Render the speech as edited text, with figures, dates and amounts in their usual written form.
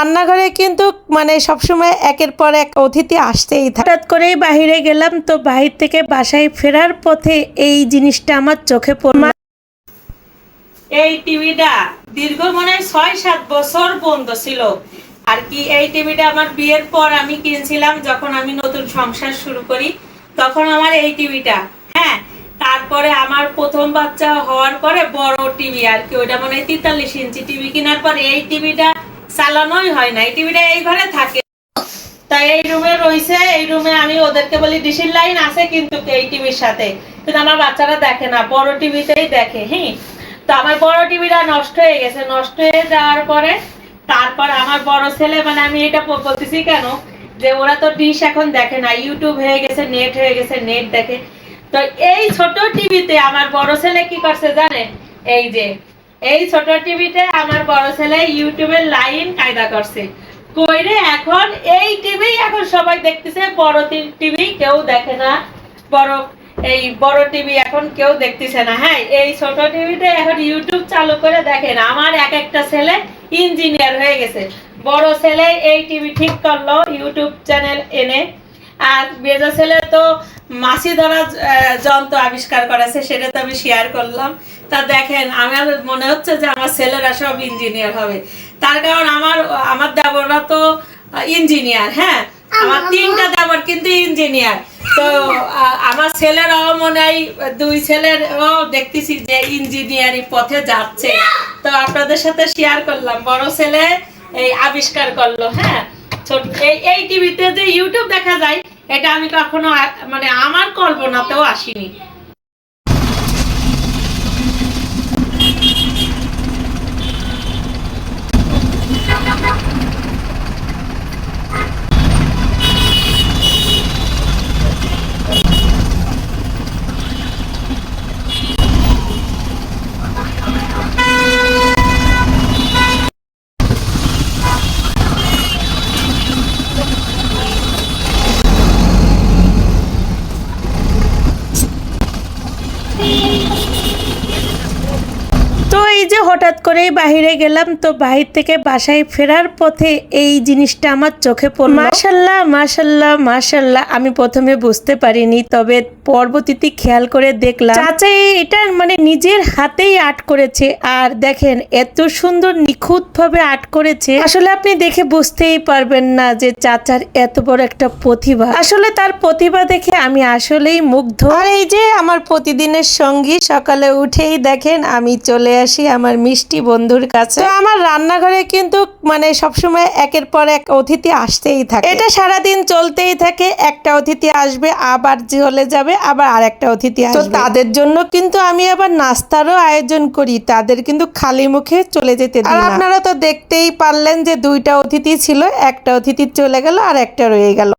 রান্নাঘরে কিন্তু মানে সবসময় একের পর এক অতিথি আসতেই থাকে। হঠাৎ করেই বাহিরে গেলাম, তো বাহির থেকে বাসায় ফেরার পথে এই জিনিসটা আমার চোখে পড়ল। এই টিভিটা দীর্ঘ মনে ৬-৭ বছর বন্ধ ছিল আর কি। এই টিভিটা আমার বিয়ের পর আমি কিনছিলাম, যখন আমি নতুন সংসার শুরু করি তখন আমার এই টিভিটা। হ্যাঁ, তারপরে আমার প্রথম বাচ্চা হওয়ার পরে বড় টিভি আর কি, ওইটা মানে ৪৩ ইঞ্চি টিভি কেনার পর এই টিভিটা চালানোই হয় না। এই টিভিটা এই ঘরে থাকে, তাই এই রুমে রয়েছে। এই রুমে আমি ওদেরকে বলি ডিশের লাইন আছে কিন্তু এই টিভির সাথে, কিন্তু আমার বাচ্চারা দেখে না, বড় টিভিতেই দেখে। হ্যাঁ, তো আমার বড় টিভিটা নষ্ট হয়ে গেছে। নষ্ট হয়ে যাওয়ার পরে তারপর আমার বড় ছেলে, মানে আমি এটা বলতেছি কেন, যে ওরা তো ডিশ এখন দেখে না, ইউটিউব হয়ে গেছে, নেট হয়ে গেছে, নেট দেখে। তো এই ছোট টিভিতে আমার বড় ছেলে কি করছে জানেন? এই যে এই ছোট টিভিতে আমার বড় ছেলে ইউটিউবের লাইন কায়দা করছে কইরে। এখন এই টিভি এখন সবাই দেখতেছে, বড় টিভি কেউ দেখে না। এই বড় টিভি এখন কেউ দেখতেছে না। হ্যাঁ, এই ছোট টিভিতে এখন ইউটিউব চালু করে দেখেন। আমার একটা ছেলে ইঞ্জিনিয়ার হয়ে গেছে, বড় ছেলে এই টিভি ঠিক করলো ইউটিউব চ্যানেল এনে। আর মেজো ছেলে তো মাছি ধরা যন্ত্র আবিষ্কার করেছে, সেটা তো আমি শেয়ার করলাম। তা দেখেন, আমার মনে হচ্ছে যে আমার ছেলেরা সব ইঞ্জিনিয়ার হবে, তার কারণ আমার দেবররা তো ইঞ্জিনিয়ার। হ্যাঁ, আমার 3টা দেবর কিন্তু ইঞ্জিনিয়ার। তো আমার ছেলেরাও মনে হয় 2 ছেলেরও দেখতেছি যে ইঞ্জিনিয়ারি পথে যাচ্ছে। তো আপনাদের সাথে শেয়ার করলাম, বড় ছেলে এই আবিষ্কার করলো। হ্যাঁ, ছোট এই টিভিতে যে ইউটিউব দেখা যায়, এটা আমি কখনো মানে আমার কল্পনাতেও আসিনি। তো এই যে হঠাৎ করেই বাহিরে গেলাম, তো বাহির থেকে বাসায় ফেরার পথে এই জিনিসটা আমার চোখে পড়ল। মাশাল্লাহ মাশাল্লাহ মাশাল্লাহ, আমি প্রথমে বুঝতে পারিনি, তবে পরবর্তীতে খেয়াল করে দেখলাম চাচা এটা মানে নিজের হাতেই আর্ট করেছে। আর দেখেন এত সুন্দর নিখুঁত ভাবে আর্ট করেছে, আসলে আপনি দেখে বুঝতেই পারবেন না যে চাচার এত বড় একটা প্রতিভা। আসলে তার প্রতিভা দেখে আমি আসলেই মুগ্ধ। আর এই যে আমার প্রতিদিনের সঙ্গী, সকালে উঠেই দেখেন আমি চলে আসি আমার মিষ্টি বন্ধুর কাছে। তো আমার রান্নাঘরে কিন্তু মানে সবসময় একের পর এক অতিথি আসতেই থাকে, এটা সারাদিন চলতেই থাকে। একটা অতিথি আসবে, আবার চলে যাবে, আবার আরেকটা অতিথি আসবে। তো তাদের জন্য কিন্তু আমি আবার নাস্তারও আয়োজন করি, তাদের কিন্তু খালি মুখে চলে যেতে দিই না। আপনারা তো দেখতেই পারলেন যে 2টা অতিথি ছিল, একটা অতিথি চলে গেল আর একটা রয়ে গেল।